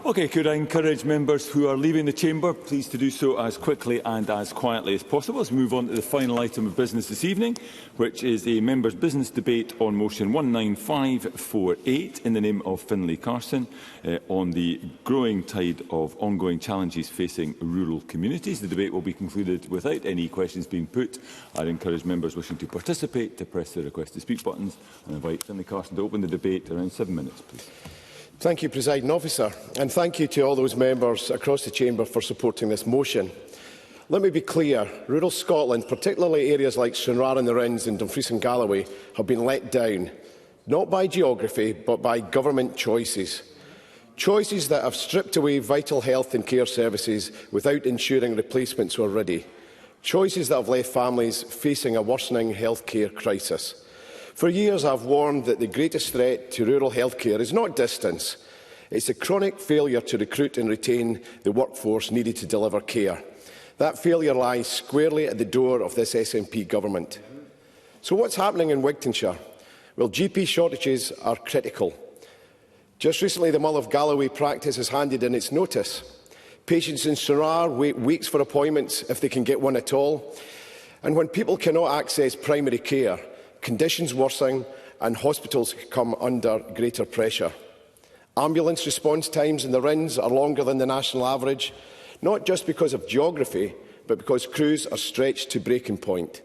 Okay, could I encourage members who are leaving the chamber, please to do so as quickly and as quietly as possible. Let's move on to the final item of business this evening, which is a members' business debate on motion 19548 in the name of Finlay Carson on the growing tide of ongoing challenges facing rural communities. The debate will be concluded without any questions being put. I'd encourage members wishing to participate to press the request to speak buttons and invite Finlay Carson to open the debate. Around 7 minutes, please. Thank you, Presiding Officer, and thank you to all those members across the chamber for supporting this motion. Let me be clear, rural Scotland, particularly areas like Stranraer in the Rins and Dumfries and Galloway, have been let down, not by geography, but by government choices. Choices that have stripped away vital health and care services without ensuring replacements were ready. Choices that have left families facing a worsening healthcare crisis. For years, I have warned that the greatest threat to rural healthcare is not distance. It's the chronic failure to recruit and retain the workforce needed to deliver care. That failure lies squarely at the door of this SNP government. So what's happening in Wigtownshire? Well, GP shortages are critical. Just recently, the Mull of Galloway practice has handed in its notice. Patients in Stranraer wait weeks for appointments if they can get one at all. And when people cannot access primary care, conditions worsen and hospitals come under greater pressure. Ambulance response times in the Rins are longer than the national average, not just because of geography, but because crews are stretched to breaking point.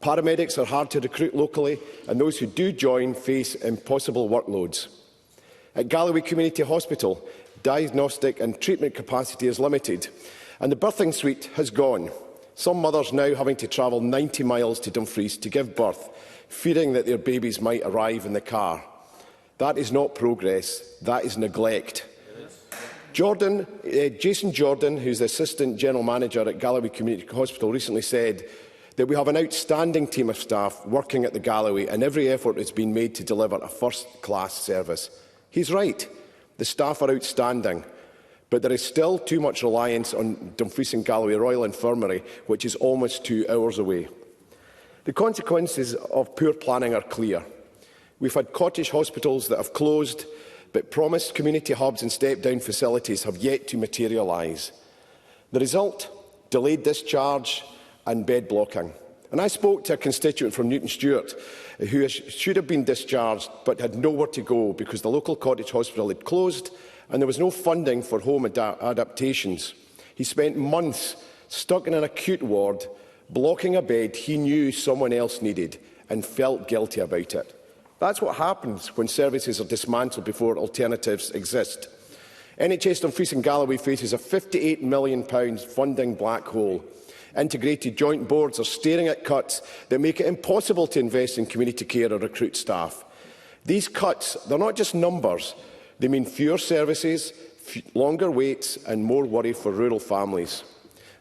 Paramedics are hard to recruit locally, and those who do join face impossible workloads. At Galloway Community Hospital, diagnostic and treatment capacity is limited, and the birthing suite has gone. Some mothers now having to travel 90 miles to Dumfries to give birth, fearing that their babies might arrive in the car. That is not progress, that is neglect. Jason Jordan, who is the Assistant General Manager at Galloway Community Hospital, recently said that we have an outstanding team of staff working at the Galloway and every effort has been made to deliver a first-class service. He's right, the staff are outstanding, but there is still too much reliance on Dumfries and Galloway Royal Infirmary, which is almost 2 hours away. The consequences of poor planning are clear. We've had cottage hospitals that have closed, but promised community hubs and step-down facilities have yet to materialise. The result? Delayed discharge and bed blocking. And I spoke to a constituent from Newton Stewart who should have been discharged but had nowhere to go because the local cottage hospital had closed and there was no funding for home adaptations. He spent months stuck in an acute ward, blocking a bed he knew someone else needed and felt guilty about it. That's what happens when services are dismantled before alternatives exist. NHS Dumfries and Galloway faces a £58 million funding black hole. Integrated joint boards are staring at cuts that make it impossible to invest in community care or recruit staff. These cuts, they're not just numbers. They mean fewer services, longer waits and more worry for rural families.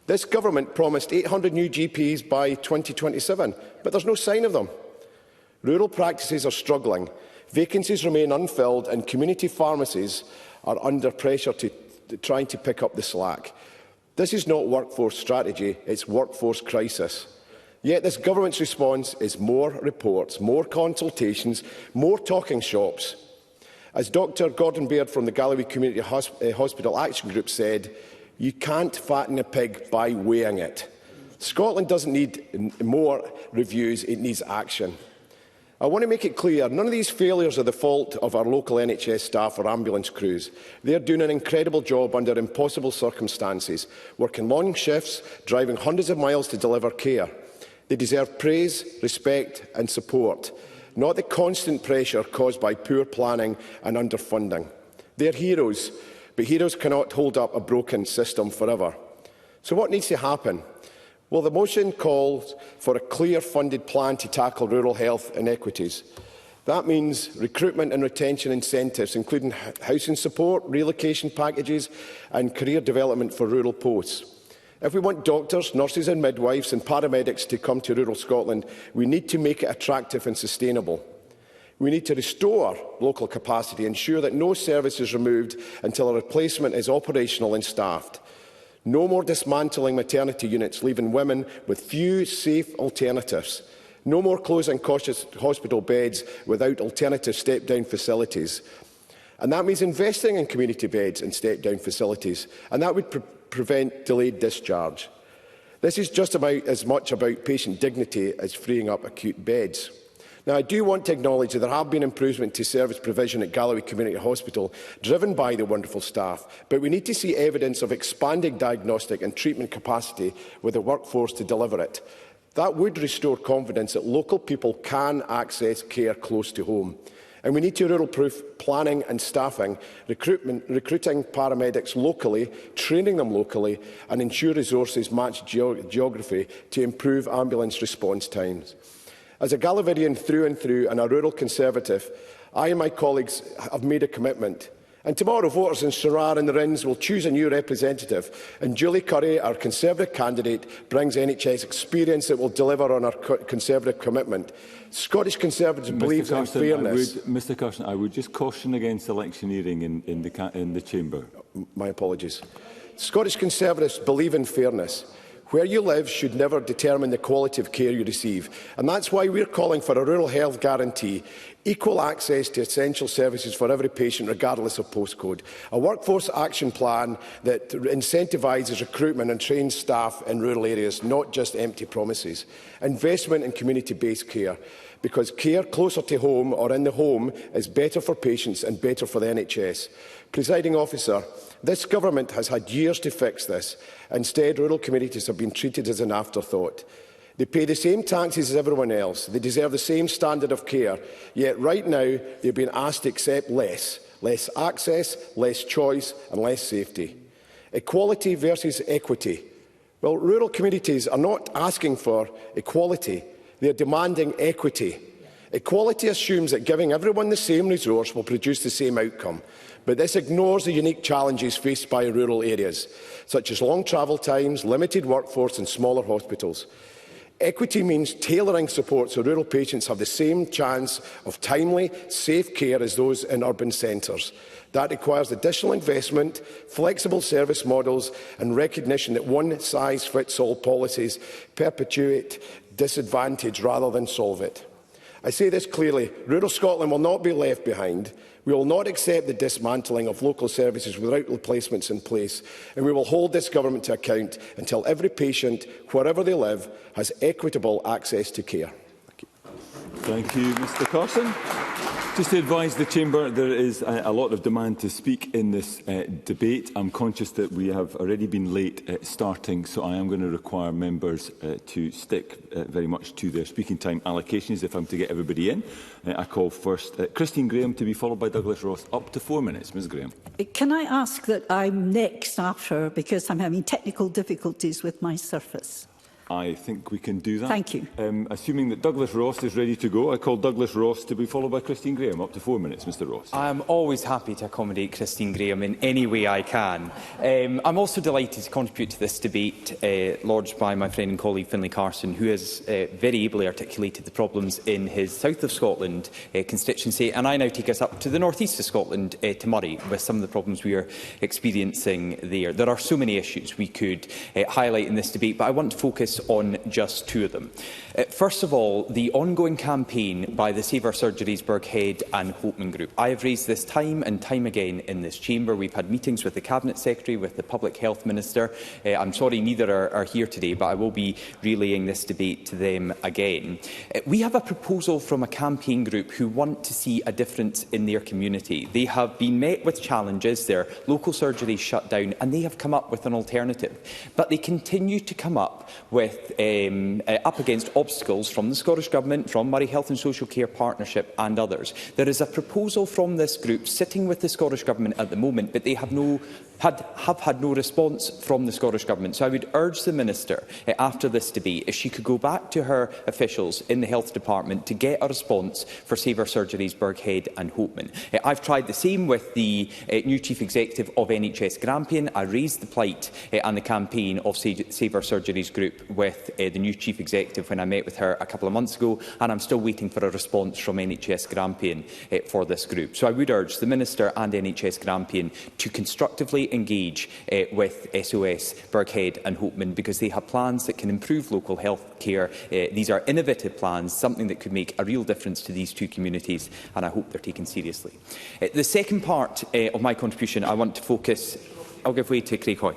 This government promised 800 new GPs by 2027, but there's no sign of them. Rural practices are struggling, vacancies remain unfilled and community pharmacies are under pressure to trying to pick up the slack. This is not workforce strategy, it's workforce crisis. Yet this government's response is more reports, more consultations, more talking shops. As Dr Gordon Baird from the Galloway Community Hospital Action Group said, you can't fatten a pig by weighing it. Scotland doesn't need more reviews, it needs action. I want to make it clear, none of these failures are the fault of our local NHS staff or ambulance crews. They are doing an incredible job under impossible circumstances, working long shifts, driving hundreds of miles to deliver care. They deserve praise, respect and support, not the constant pressure caused by poor planning and underfunding. They are heroes, but heroes cannot hold up a broken system forever. So what needs to happen? Well, the motion calls for a clear funded plan to tackle rural health inequities. That means recruitment and retention incentives, including housing support, relocation packages and career development for rural posts. If we want doctors, nurses and midwives and paramedics to come to rural Scotland, we need to make it attractive and sustainable. We need to restore local capacity, ensure that no service is removed until a replacement is operational and staffed. No more dismantling maternity units, leaving women with few safe alternatives. No more closing cautious hospital beds without alternative step-down facilities. And that means investing in community beds and step-down facilities, and that would prevent delayed discharge. This is just about as much about patient dignity as freeing up acute beds. Now, I do want to acknowledge that there have been improvements to service provision at Galloway Community Hospital, driven by the wonderful staff, but we need to see evidence of expanding diagnostic and treatment capacity with the workforce to deliver it. That would restore confidence that local people can access care close to home. And we need to rural-proof planning and staffing, recruiting paramedics locally, training them locally, and ensure resources match geography to improve ambulance response times. As a Gallowaydian through and through and a rural Conservative, I and my colleagues have made a commitment. And tomorrow, voters in Sherrar and the Rins will choose a new representative. And Julie Currie, our Conservative candidate, brings NHS experience that will deliver on our Conservative commitment. Scottish Conservatives believe in fairness. Mr Carson, I would just caution against electioneering in the chamber. My apologies. Scottish Conservatives believe in fairness. Where you live should never determine the quality of care you receive. And that's why we're calling for a rural health guarantee, equal access to essential services for every patient, regardless of postcode, a workforce action plan that incentivises recruitment and trains staff in rural areas, not just empty promises, investment in community-based care, because care closer to home or in the home is better for patients and better for the NHS. Presiding Officer, this government has had years to fix this. Instead, rural communities have been treated as an afterthought. They pay the same taxes as everyone else. They deserve the same standard of care. Yet right now, they're being asked to accept less access, less choice and less safety. Equality versus equity. Well, rural communities are not asking for equality. They are demanding equity. Equality assumes that giving everyone the same resource will produce the same outcome. But this ignores the unique challenges faced by rural areas, such as long travel times, limited workforce and smaller hospitals. Equity means tailoring support so rural patients have the same chance of timely, safe care as those in urban centres. That requires additional investment, flexible service models and recognition that one-size-fits-all policies perpetuate disadvantage rather than solve it. I say this clearly, rural Scotland will not be left behind. We will not accept the dismantling of local services without replacements in place, and we will hold this government to account until every patient, wherever they live, has equitable access to care. Thank you, Mr Carson. Just to advise the Chamber, there is a lot of demand to speak in this debate. I'm conscious that we have already been late starting, so I am going to require members to stick very much to their speaking time allocations if I'm to get everybody in. I call first Christine Graham, to be followed by Douglas Ross. Up to 4 minutes. Ms Graham. Can I ask that I'm next after, because I'm having technical difficulties with my surface? I think we can do that. Thank you. Assuming that Douglas Ross is ready to go, I call Douglas Ross to be followed by Christine Graham. Up to 4 minutes, Mr Ross. I am always happy to accommodate Christine Graham in any way I can. I'm also delighted to contribute to this debate lodged by my friend and colleague Finlay Carson, who has very ably articulated the problems in his South of Scotland constituency. And I now take us up to the North East of Scotland, to Murray, with some of the problems we are experiencing there. There are so many issues we could highlight in this debate, but I want to focus on just two of them. First of all, the ongoing campaign by the Save Our Surgeries Burghead and Hopeman Group. I have raised this time and time again in this chamber. We've had meetings with the Cabinet Secretary, with the Public Health Minister. I'm sorry neither are here today, but I will be relaying this debate to them again. We have a proposal from a campaign group who want to see a difference in their community. They have been met with challenges, their local surgeries shut down, and they have come up with an alternative. But they continue to come up with up against obstacles from the Scottish Government, from Murray Health and Social Care Partnership and others. There is a proposal from this group sitting with the Scottish Government at the moment, but they have had no response from the Scottish Government. So I would urge the Minister, after this debate, if she could go back to her officials in the Health Department to get a response for Save Our Surgeries Burghead and Hopeman. I've tried the same with the new Chief Executive of NHS Grampian. I raised the plight and the campaign of Save Our Surgeries Group with the new Chief Executive when I met met with her a couple of months ago, and I'm still waiting for a response from NHS Grampian for this group. So I would urge the Minister and NHS Grampian to constructively engage with SOS, Burghead and Hopeman, because they have plans that can improve local health care. These are innovative plans, something that could make a real difference to these two communities, and I hope they're taken seriously. The second part of my contribution, I want to focus. I'll give way to Craig Hoy.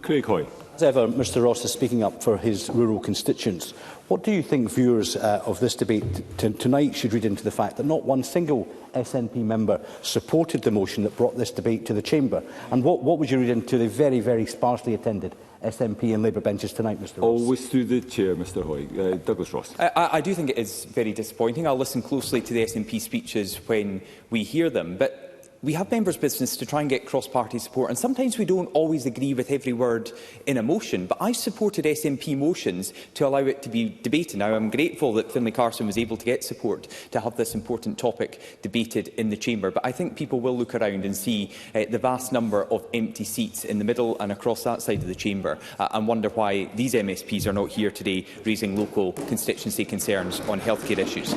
Craig Hoy. As ever, Mr Ross is speaking up for his rural constituents. What do you think viewers of this debate tonight should read into the fact that not one single SNP member supported the motion that brought this debate to the Chamber? And what would you read into the very, very sparsely attended SNP and Labour benches tonight, Mr Ross? Always through the chair, Mr Hoy. Douglas Ross. I do think it is very disappointing. I'll listen closely to the SNP speeches when we hear them, but we have members' business to try and get cross-party support, and sometimes we don't always agree with every word in a motion. But I supported SNP motions to allow it to be debated. Now, I'm grateful that Finlay Carson was able to get support to have this important topic debated in the Chamber. But I think people will look around and see the vast number of empty seats in the middle and across that side of the Chamber and wonder why these MSPs are not here today raising local constituency concerns on healthcare issues.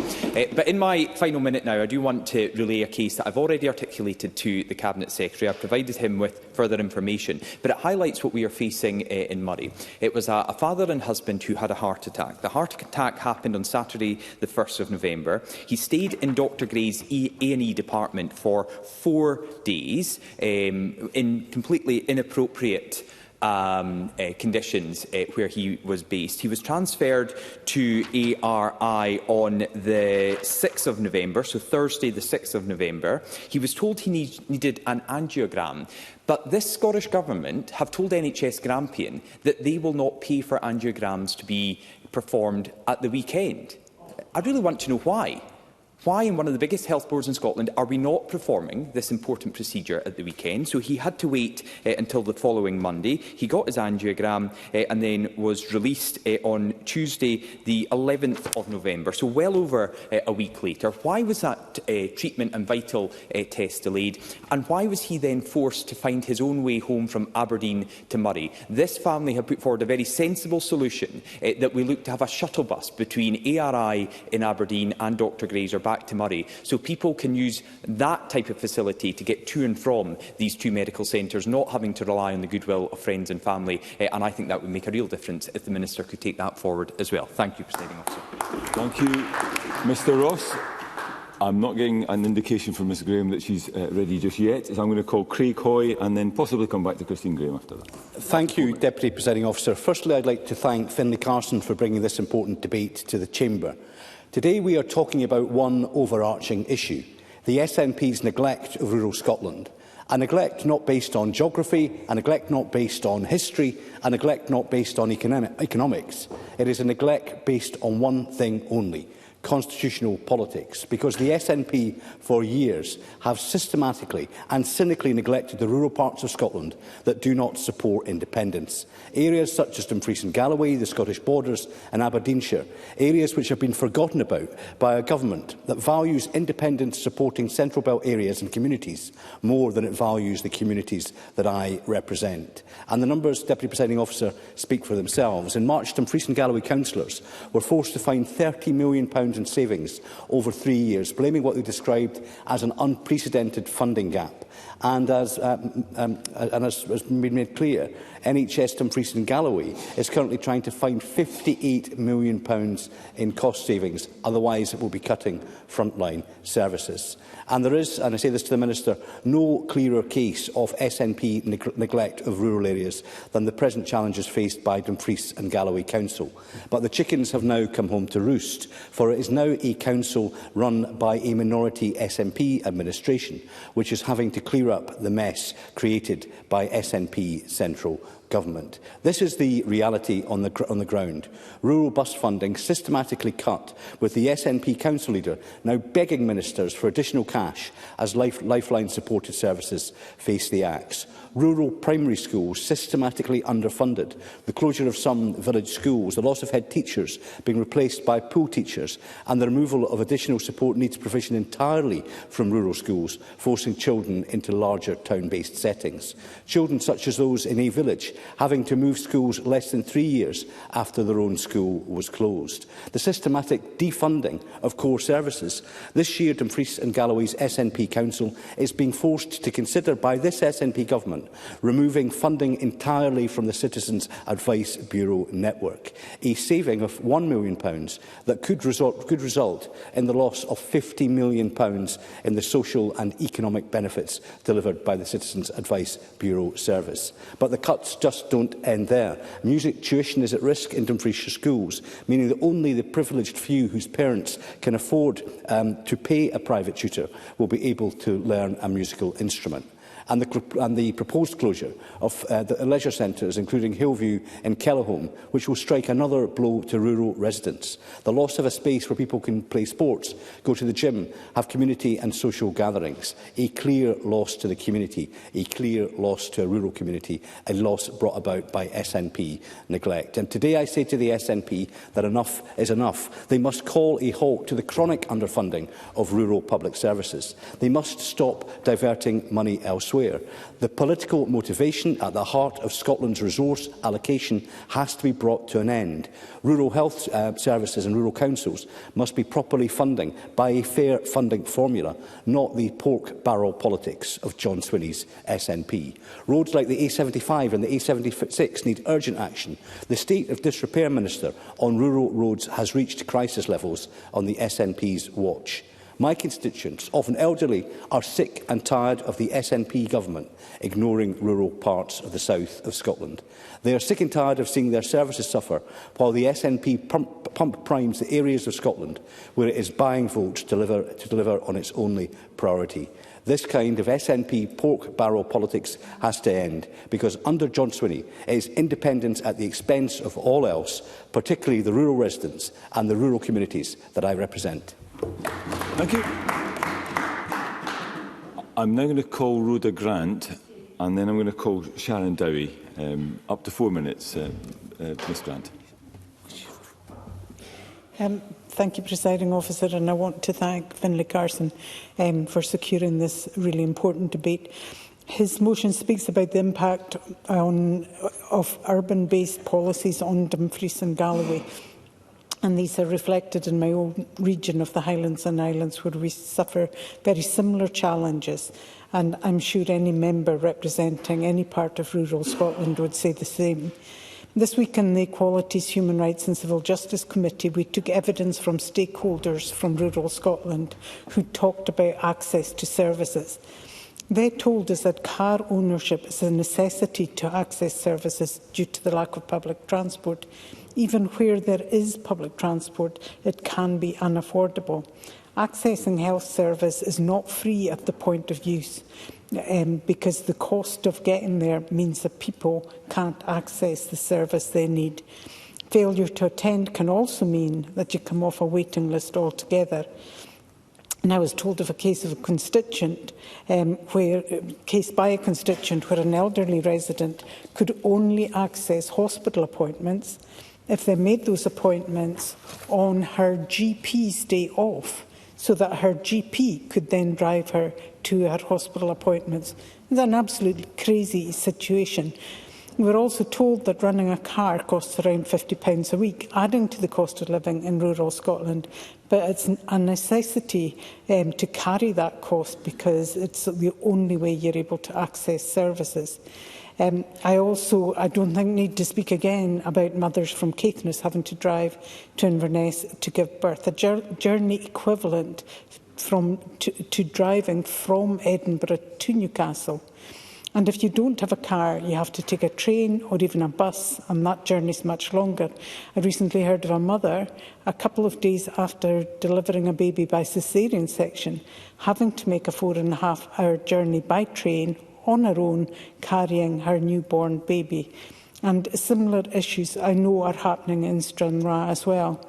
But in my final minute now, I do want to relay a case that I've already articulated to the Cabinet Secretary. I've provided him with further information, but it highlights what we are facing in Murray. It was a father and husband who had a heart attack. The heart attack happened on Saturday, the 1st of November. He stayed in Dr Gray's A&E department for 4 days in completely inappropriate conditions where he was based. He was transferred to ARI on the 6th of November, so Thursday the 6th of November. He was told he needed an angiogram, but this Scottish Government have told NHS Grampian that they will not pay for angiograms to be performed at the weekend. I really want to know why. Why, in one of the biggest health boards in Scotland, are we not performing this important procedure at the weekend? So he had to wait until the following Monday. He got his angiogram and then was released on Tuesday, the 11th of November, so well over a week later. Why was that treatment and vital test delayed? And why was he then forced to find his own way home from Aberdeen to Murray? This family have put forward a very sensible solution that we look to have a shuttle bus between ARI in Aberdeen and Dr Gray's, or back to Murray, so people can use that type of facility to get to and from these two medical centres, not having to rely on the goodwill of friends and family. And I think that would make a real difference if the Minister could take that forward as well. Thank you, Presiding Officer. Thank you, Mr Ross. I'm not getting an indication from Ms Graham that she's ready just yet, so I'm going to call Craig Hoy and then possibly come back to Christine Graham after that. Thank you, Deputy Presiding Officer. Firstly, I'd like to thank Finlay Carson for bringing this important debate to the Chamber. Today we are talking about one overarching issue, the SNP's neglect of rural Scotland. A neglect not based on geography, a neglect not based on history, a neglect not based on economics. It is a neglect based on one thing only: constitutional politics, because the SNP for years have systematically and cynically neglected the rural parts of Scotland that do not support independence. Areas such as Dumfries and Galloway, the Scottish Borders and Aberdeenshire, areas which have been forgotten about by a government that values independence supporting Central Belt areas and communities more than it values the communities that I represent. And the numbers, Deputy Presiding Officer, speak for themselves. In March, Dumfries and Galloway councillors were forced to find £30 million in savings over 3 years, blaming what they described as an unprecedented funding gap. And as has been made clear, NHS Dumfries and Galloway is currently trying to find £58 million in cost savings, otherwise it will be cutting frontline services. And there is, and I say this to the Minister, no clearer case of SNP neglect of rural areas than the present challenges faced by Dumfries and Galloway Council. But the chickens have now come home to roost, for it is now a council run by a minority SNP administration, which is having to clear up the mess created by SNP central government. This is the reality on the ground. Rural bus funding systematically cut, with the SNP council leader now begging ministers for additional cash as Lifeline supported services face the axe. Rural primary schools systematically underfunded, the closure of some village schools, the loss of head teachers being replaced by pool teachers, and the removal of additional support needs provision entirely from rural schools, forcing children into larger town-based settings. Children such as those in a village having to move schools less than 3 years after their own school was closed. The systematic defunding of core services. This year, Dumfries and Galloway's SNP Council is being forced to consider by this SNP government removing funding entirely from the Citizens Advice Bureau network, a saving of £1 million that could result in the loss of £50 million in the social and economic benefits delivered by the Citizens Advice Bureau service. But the cuts just don't end there. Music tuition is at risk in Dumfriesshire schools, meaning that only the privileged few whose parents can afford to pay a private tutor will be able to learn a musical instrument. And the proposed closure of the leisure centres, including Hillview and Kellerholm, which will strike another blow to rural residents. The loss of a space where people can play sports, go to the gym, have community and social gatherings. A clear loss to the community, a clear loss to a rural community, a loss brought about by SNP neglect. And today I say to the SNP that enough is enough. They must call a halt to the chronic underfunding of rural public services. They must stop diverting money elsewhere. The political motivation at the heart of Scotland's resource allocation has to be brought to an end. Rural health services and rural councils must be properly funding by a fair funding formula, not the pork barrel politics of John Swinney's SNP. Roads like the A75 and the A76 need urgent action. The state of disrepair, Minister, on rural roads has reached crisis levels on the SNP's watch. My constituents, often elderly, are sick and tired of the SNP government ignoring rural parts of the south of Scotland. They are sick and tired of seeing their services suffer while the SNP pump primes the areas of Scotland where it is buying votes to deliver on its only priority. This kind of SNP pork barrel politics has to end, because under John Swinney it is independence at the expense of all else, particularly the rural residents and the rural communities that I represent. Thank you. I'm now going to call Rhoda Grant, and then I'm going to call Sharon Dowie. Up to 4 minutes, Ms Grant. Thank you, Presiding Officer, and I want to thank Finlay Carson for securing this really important debate. His motion speaks about the impact of urban-based policies on Dumfries and Galloway. And these are reflected in my own region of the Highlands and Islands, where we suffer very similar challenges. And I'm sure any member representing any part of rural Scotland would say the same. This week in the Equalities, Human Rights and Civil Justice Committee, we took evidence from stakeholders from rural Scotland who talked about access to services. They told us that car ownership is a necessity to access services due to the lack of public transport. Even where there is public transport, it can be unaffordable. Accessing health service is not free at the point of use, because the cost of getting there means that people can't access the service they need. Failure to attend can also mean that you come off a waiting list altogether. And I was told of a case of a constituent, where an elderly resident could only access hospital appointments if they made those appointments on her GP's day off, so that her GP could then drive her to her hospital appointments. It's an absolutely crazy situation. We were also told that running a car costs around £50 a week, adding to the cost of living in rural Scotland. But it's a necessity to carry that cost, because it's the only way you're able to access services. I don't think need to speak again about mothers from Caithness having to drive to Inverness to give birth. A journey equivalent to driving from Edinburgh to Newcastle. And if you don't have a car, you have to take a train or even a bus, and that journey is much longer. I recently heard of a mother, a couple of days after delivering a baby by caesarean section, having to make a 4.5-hour journey by train on her own, carrying her newborn baby. And similar issues I know are happening in Stranraer as well.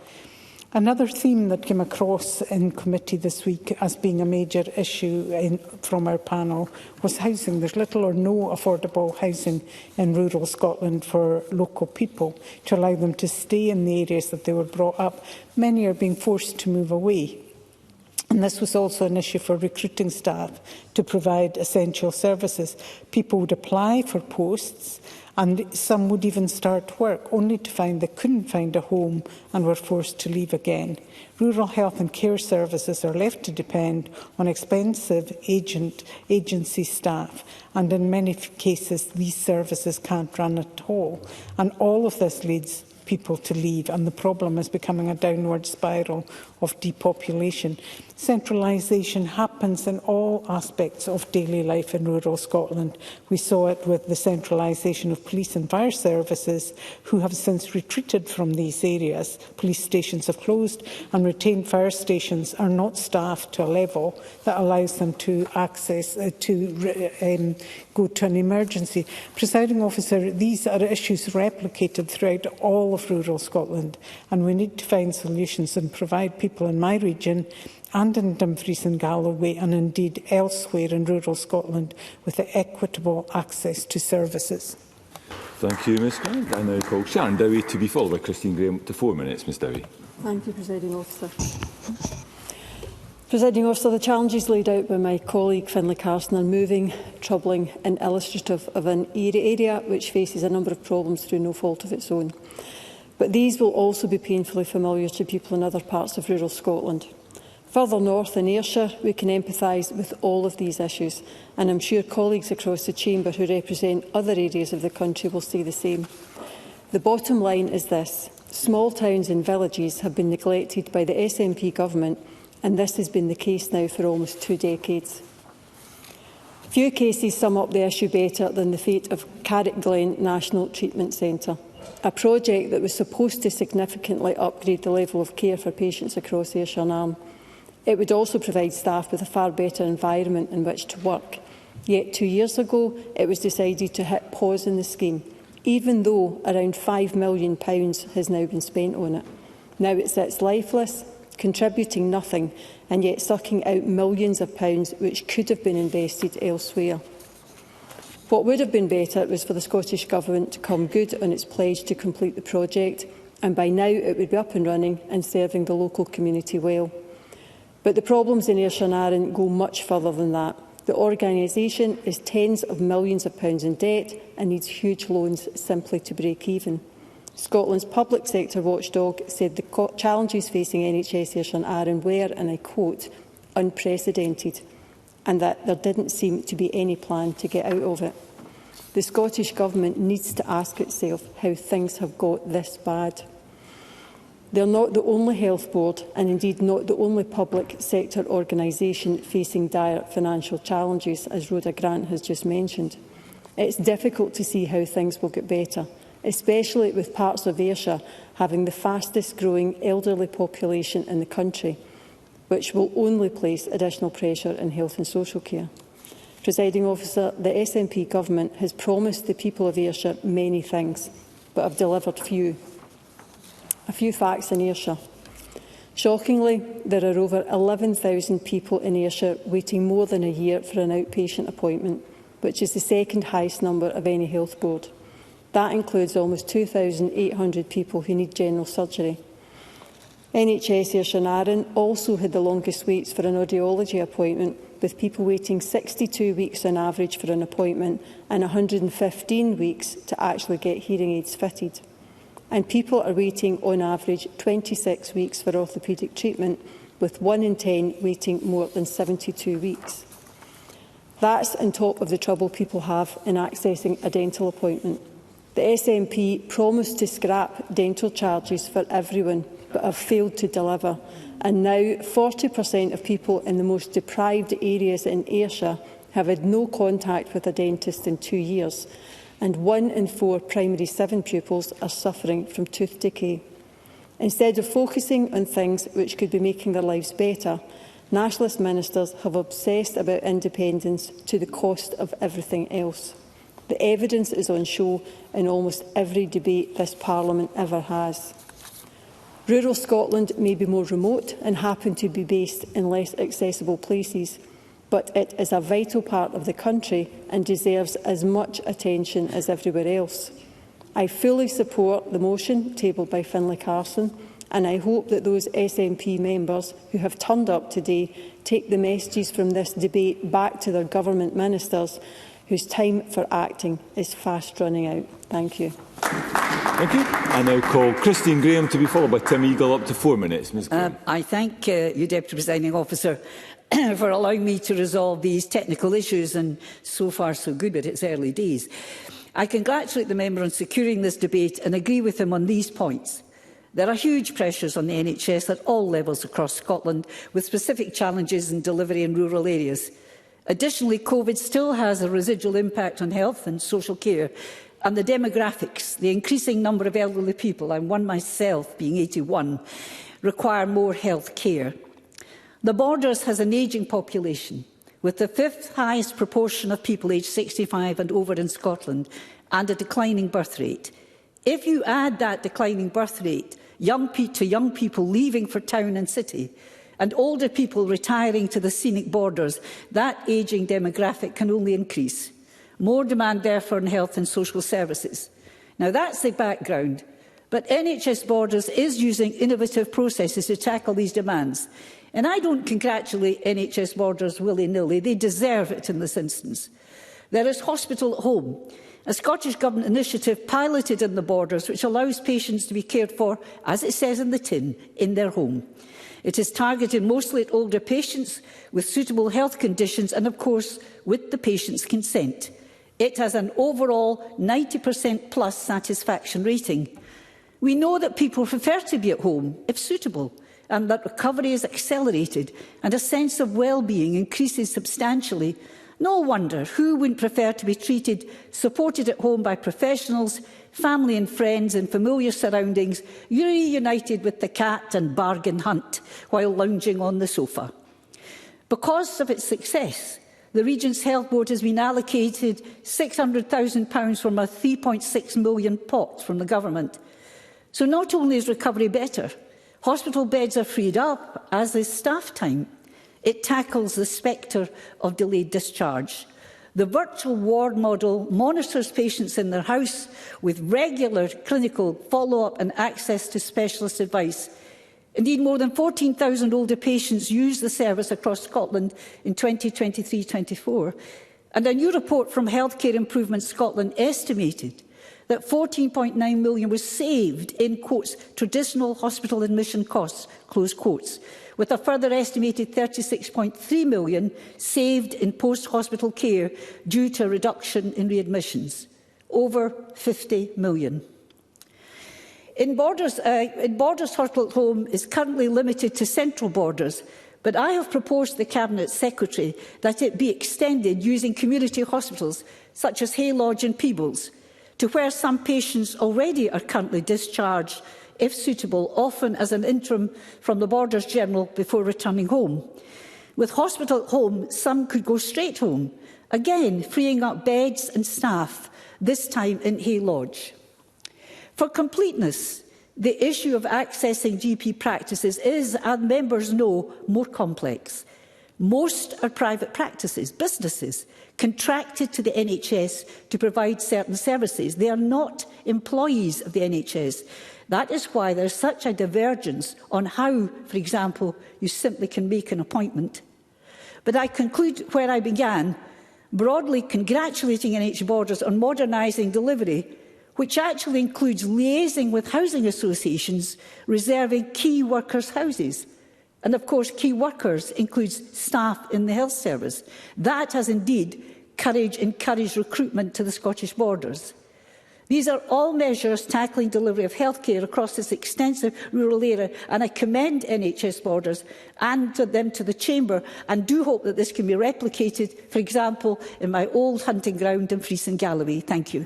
Another theme that came across in committee this week as being a major issue from our panel was housing. There's little or no affordable housing in rural Scotland for local people to allow them to stay in the areas that they were brought up. Many are being forced to move away. And this was also an issue for recruiting staff to provide essential services. People would apply for posts and some would even start work, only to find they couldn't find a home and were forced to leave again. Rural health and care services are left to depend on expensive agency staff, and in many cases these services can't run at all. And all of this leads people to leave, and the problem is becoming a downward spiral of depopulation. Centralisation happens in all aspects of daily life in rural Scotland. We saw it with the centralisation of police and fire services, who have since retreated from these areas. Police stations have closed, and retained fire stations are not staffed to a level that allows them to access go to an emergency. Presiding officer, these are issues replicated throughout all of rural Scotland, and we need to find solutions and provide people in my region and in Dumfries and Galloway, and indeed elsewhere in rural Scotland, with equitable access to services. Thank you, Ms Grant. I now call Sharon Dowie to be followed by Christine Graham to 4 minutes. Ms Dowie. Thank you, Presiding Officer. Presiding Officer, the challenges laid out by my colleague Finlay Carson are moving, troubling and illustrative of an area which faces a number of problems through no fault of its own. But these will also be painfully familiar to people in other parts of rural Scotland. Further north in Ayrshire, we can empathise with all of these issues, and I'm sure colleagues across the chamber who represent other areas of the country will say the same. The bottom line is this: small towns and villages have been neglected by the SNP government, and this has been the case now for almost 2 decades. Few cases sum up the issue better than the fate of Carrickglen National Treatment Centre, a project that was supposed to significantly upgrade the level of care for patients across Ayrshire and Arm. It would also provide staff with a far better environment in which to work. Yet 2 years ago, it was decided to hit pause in the scheme, even though around £5 million has now been spent on it. Now it sits lifeless, contributing nothing, and yet sucking out millions of pounds which could have been invested elsewhere. What would have been better was for the Scottish Government to come good on its pledge to complete the project, and by now it would be up and running and serving the local community well. But the problems in Ayrshire and Arran go much further than that. The organisation is tens of millions of pounds in debt and needs huge loans simply to break even. Scotland's public sector watchdog said the challenges facing NHS Ayrshire and Arran were, and I quote, unprecedented, and that there didn't seem to be any plan to get out of it. The Scottish Government needs to ask itself how things have got this bad. They are not the only health board, and indeed not the only public sector organisation facing dire financial challenges, as Rhoda Grant has just mentioned. It's difficult to see how things will get better, especially with parts of Ayrshire having the fastest growing elderly population in the country, which will only place additional pressure in health and social care. Presiding Officer, the SNP government has promised the people of Ayrshire many things, but have delivered few. A few facts in Ayrshire. Shockingly, there are over 11,000 people in Ayrshire waiting more than a year for an outpatient appointment, which is the second highest number of any health board. That includes almost 2,800 people who need general surgery. NHS Ayrshire and Arran also had the longest waits for an audiology appointment, with people waiting 62 weeks on average for an appointment and 115 weeks to actually get hearing aids fitted. And people are waiting on average 26 weeks for orthopaedic treatment, with 1 in 10 waiting more than 72 weeks. That's on top of the trouble people have in accessing a dental appointment. The SNP promised to scrap dental charges for everyone, but have failed to deliver. And now 40% of people in the most deprived areas in Ayrshire have had no contact with a dentist in 2 years. And 1 in 4 primary 7 pupils are suffering from tooth decay. Instead of focusing on things which could be making their lives better, nationalist ministers have obsessed about independence to the cost of everything else. The evidence is on show in almost every debate this Parliament ever has. Rural Scotland may be more remote and happen to be based in less accessible places, but it is a vital part of the country and deserves as much attention as everywhere else. I fully support the motion tabled by Finlay Carson And I hope that those SNP members who have turned up today take the messages from this debate back to their government ministers, whose time for acting is fast running out. Thank you. Thank you. I now call Christine Graham to be followed by Tim Eagle, up to 4 minutes. Ms. Graham. I thank you, Deputy Presiding Officer, for allowing me to resolve these technical issues, and so far so good, but it's early days. I congratulate the member on securing this debate and agree with him on these points. There are huge pressures on the NHS at all levels across Scotland, with specific challenges in delivery in rural areas. Additionally, COVID still has a residual impact on health and social care, and the demographics, the increasing number of elderly people, and one myself being 81, require more health care. The Borders has an ageing population, with the 5th highest proportion of people aged 65 and over in Scotland, and a declining birth rate. If you add that declining birth rate to young people leaving for town and city, and older people retiring to the scenic Borders, that ageing demographic can only increase. More demand, therefore, on health and social services. Now, that's the background, but NHS Borders is using innovative processes to tackle these demands. And I don't congratulate NHS Borders willy-nilly. They deserve it in this instance. There is Hospital at Home, a Scottish Government initiative piloted in the Borders, which allows patients to be cared for, as it says in the tin, in their home. It is targeted mostly at older patients with suitable health conditions and, of course, with the patient's consent. It has an overall 90% plus satisfaction rating. We know that people prefer to be at home, if suitable, and that recovery is accelerated and a sense of well-being increases substantially. No wonder who wouldn't prefer to be treated, supported at home by professionals, family and friends in familiar surroundings, reunited with the cat and bargain hunt while lounging on the sofa. Because of its success, the Regent's Health Board has been allocated £600,000 from a £3.6 million pot from the Government. So not only is recovery better, hospital beds are freed up, as is staff time. It tackles the spectre of delayed discharge. The virtual ward model monitors patients in their house with regular clinical follow-up and access to specialist advice. Indeed, more than 14,000 older patients used the service across Scotland in 2023-24. And a new report from Healthcare Improvement Scotland estimated that 14.9 million was saved in, quotes, traditional hospital admission costs, close quotes, with a further estimated 36.3 million saved in post-hospital care due to a reduction in readmissions. Over 50 million. In Borders, Hospital at Home is currently limited to central Borders, but I have proposed to the Cabinet Secretary that it be extended using community hospitals such as Hay Lodge and Peebles, to where some patients already are currently discharged, if suitable, often as an interim from the Borders General before returning home. With Hospital at Home, some could go straight home, again freeing up beds and staff, this time in Hay Lodge. For completeness, the issue of accessing GP practices is, as members know, more complex. Most are private practices, businesses, contracted to the NHS to provide certain services. They are not employees of the NHS. That is why there is such a divergence on how, for example, you simply can make an appointment. But I conclude where I began, broadly congratulating NHS Borders on modernising delivery, which actually includes liaising with housing associations, reserving key workers' houses. And of course, key workers includes staff in the health service. That has indeed encouraged recruitment to the Scottish Borders. These are all measures tackling delivery of healthcare across this extensive rural area, and I commend NHS Borders and them to the Chamber, and do hope that this can be replicated, for example, in my old hunting ground in Fries and Galloway. Thank you.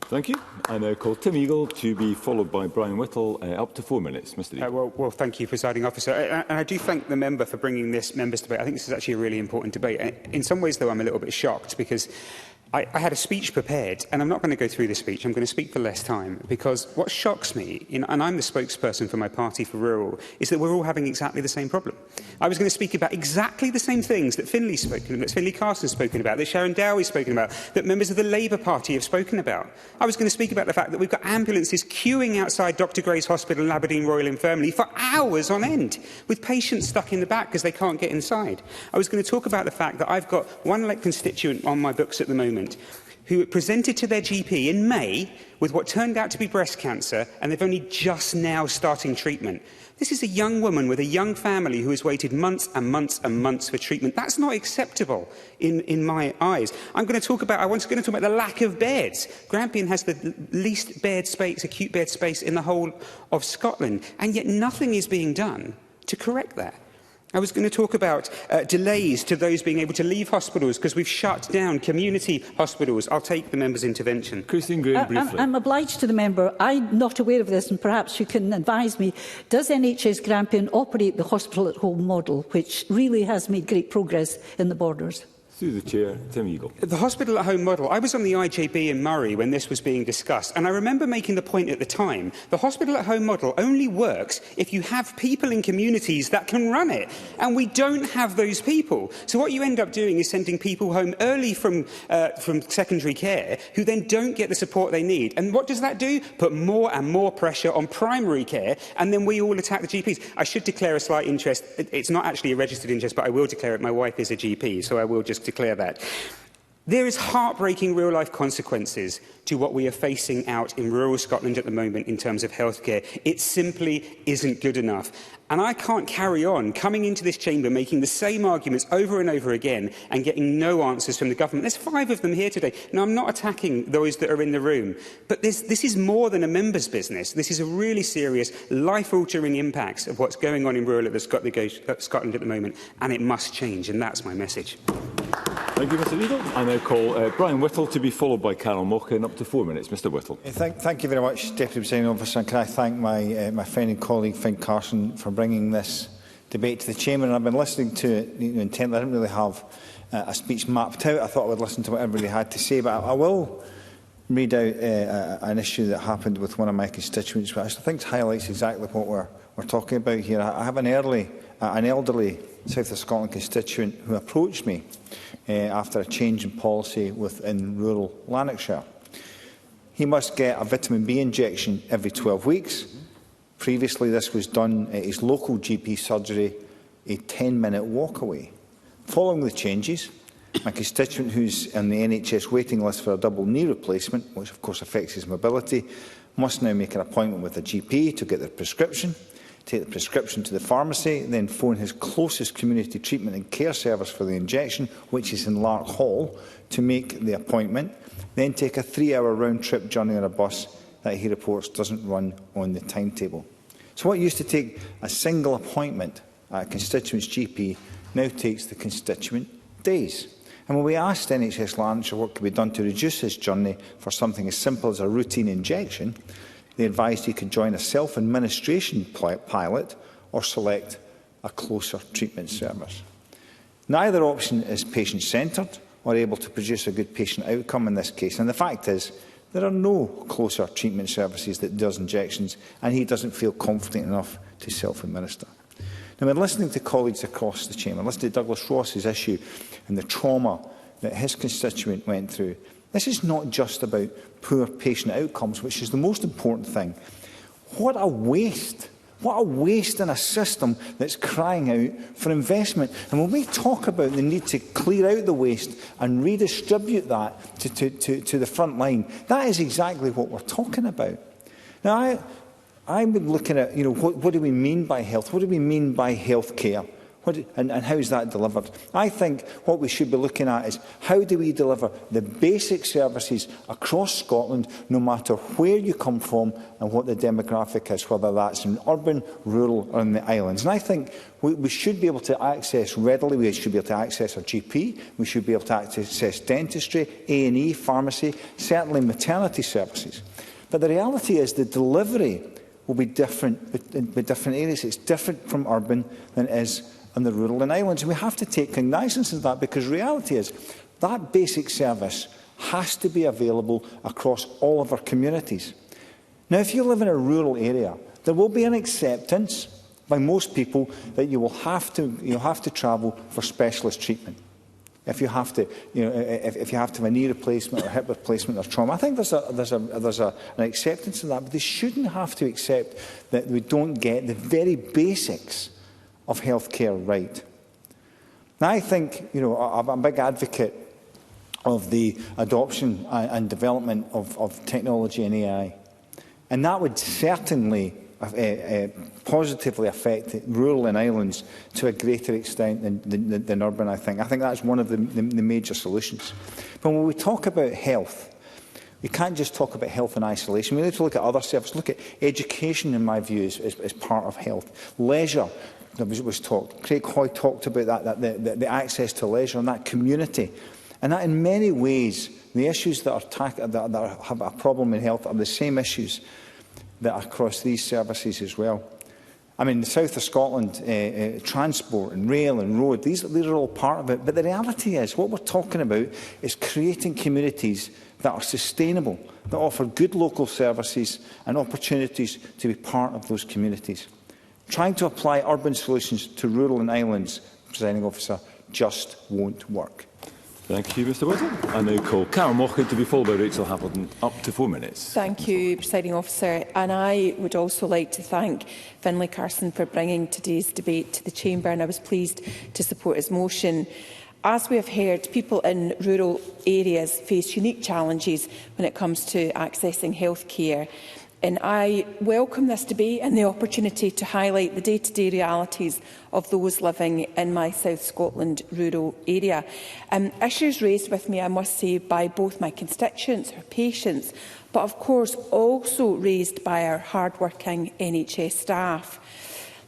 Thank you. I now call Tim Eagle to be followed by Brian Whittle, up to 4 minutes. Mr. Eagle. Well, thank you, Presiding Officer. And I do thank the member for bringing this members' debate. I think this is actually a really important debate. In some ways, though, I'm a little bit shocked because I had a speech prepared, and I'm not going to go through the speech. I'm going to speak for less time, because what shocks me, and I'm the spokesperson for my party for rural, is that we're all having exactly the same problem. I was going to speak about exactly the same things that Finlay's spoken about, that Finlay Carson's spoken about, that Sharon Dowie's spoken about, that members of the Labour Party have spoken about. I was going to speak about the fact that we've got ambulances queuing outside Dr Gray's Hospital and Aberdeen Royal Infirmary for hours on end, with patients stuck in the back because they can't get inside. I was going to talk about the fact that I've got one constituent on my books at the moment who presented to their GP in May with what turned out to be breast cancer, and they've only just now starting treatment. This is a young woman with a young family who has waited months and months and months for treatment. That's not acceptable in my eyes. I want to talk about the lack of beds. Grampian has the least bed space, acute bed space in the whole of Scotland, and yet nothing is being done to correct that. I was going to talk about delays to those being able to leave hospitals because we've shut down community hospitals. I'll take the member's intervention. Christine Graham, briefly. I'm obliged to the member. I'm not aware of this, and perhaps you can advise me. Does NHS Grampian operate the hospital-at-home model, which really has made great progress in the borders? Through the Chair, Tim Eagle. The hospital-at-home model, I was on the IJB in Murray when this was being discussed, and I remember making the point at the time, the hospital-at-home model only works if you have people in communities that can run it, and we don't have those people. So what you end up doing is sending people home early from secondary care who then don't get the support they need. And what does that do? Put more and more pressure on primary care, and then we all attack the GPs. I should declare a slight interest. It's not actually a registered interest, but I will declare it. My wife is a GP, so I will just declare that. There is heartbreaking real-life consequences to what we are facing out in rural Scotland at the moment in terms of healthcare. It simply isn't good enough. And I can't carry on coming into this chamber making the same arguments over and over again and getting no answers from the government. There's 5 of them here today. Now, I'm not attacking those that are in the room, but this is more than a member's business. This is a really serious, life-altering impact of what's going on in rural Scotland at the moment, and it must change, and that's my message. Thank you, Mr Eagle. I now call Brian Whittle to be followed by Carol Mochan. Up to 4 minutes. Mr Whittle. Thank you very much, Deputy Presiding Officer. And can I thank my friend and colleague Finn Carson for bringing this debate to the Chamber. And I've been listening to it intently. I didn't really have a speech mapped out. I thought I would listen to what everybody had to say. But I will read out an issue that happened with one of my constituents, which I think highlights exactly what we're talking about here. I have an elderly South of Scotland constituent who approached me after a change in policy within rural Lanarkshire. He must get a vitamin B injection every 12 weeks. Previously, this was done at his local GP surgery, a 10-minute walk away. Following the changes, my constituent, who's on the NHS waiting list for a double knee replacement, which of course affects his mobility, must now make an appointment with a GP to get their prescription, take the prescription to the pharmacy, then phone his closest community treatment and care service for the injection, which is in Lark Hall, to make the appointment, then take a 3-hour round-trip journey on a bus that he reports doesn't run on the timetable. So what used to take a single appointment at a constituent's GP now takes the constituent days. And when we asked NHS Lanarkshire what could be done to reduce his journey for something as simple as a routine injection, they advised he could join a self-administration pilot or select a closer treatment service. Neither option is patient-centred or able to produce a good patient outcome in this case. And the fact is, there are no closer treatment services that does injections, and he doesn't feel confident enough to self-administer. Now, when listening to colleagues across the chamber, listening to Douglas Ross's issue and the trauma that his constituent went through, this is not just about poor patient outcomes, which is the most important thing. What a waste! What a waste in a system that's crying out for investment. And when we talk about the need to clear out the waste and redistribute that to the front line, that is exactly what we're talking about. Now, I've been looking at, what do we mean by health? What do we mean by health care? And how is that delivered? I think what we should be looking at is how do we deliver the basic services across Scotland, no matter where you come from and what the demographic is, whether that's in urban, rural or in the islands. And I think we should be able to access readily, we should be able to access our GP, we should be able to access dentistry, A&E, pharmacy, certainly maternity services. But the reality is the delivery will be different with different areas. It's different from urban than it is in the rural and islands. And we have to take cognizance of that, because reality is that basic service has to be available across all of our communities. Now, if you live in a rural area, there will be an acceptance by most people that you'll have to travel for specialist treatment. If you have to, if you have to have a knee replacement or hip replacement or trauma, I think there's an acceptance of that. But they shouldn't have to accept that we don't get the very basics of healthcare right. Now, I think, I'm a big advocate of the adoption and development of technology and AI, and that would certainly positively affect rural and islands to a greater extent than urban, I think. I think that's one of the major solutions. But when we talk about health, we can't just talk about health in isolation. We need to look at other services. Look at education, in my view, as part of health. Leisure, was talked. Craig Hoy talked about that the access to leisure and that community. And that in many ways, the issues that have a problem in health are the same issues that are across these services as well. I mean, the south of Scotland, transport and rail and road, these are all part of it. But the reality is, what we're talking about is creating communities that are sustainable, that offer good local services and opportunities to be part of those communities. Trying to apply urban solutions to rural and islands, Presiding Officer, just won't work. Thank you, Mr Whittle. I now call Carol Mockley to be followed by Rachel Hamilton. Up to 4 minutes. Thank you, Presiding Officer. And I would also like to thank Finlay Carson for bringing today's debate to the Chamber, and I was pleased to support his motion. As we have heard, people in rural areas face unique challenges when it comes to accessing healthcare. And I welcome this debate and the opportunity to highlight the day-to-day realities of those living in my South Scotland rural area. Issues raised with me, I must say, by both my constituents, our patients, but of course also raised by our hard-working NHS staff.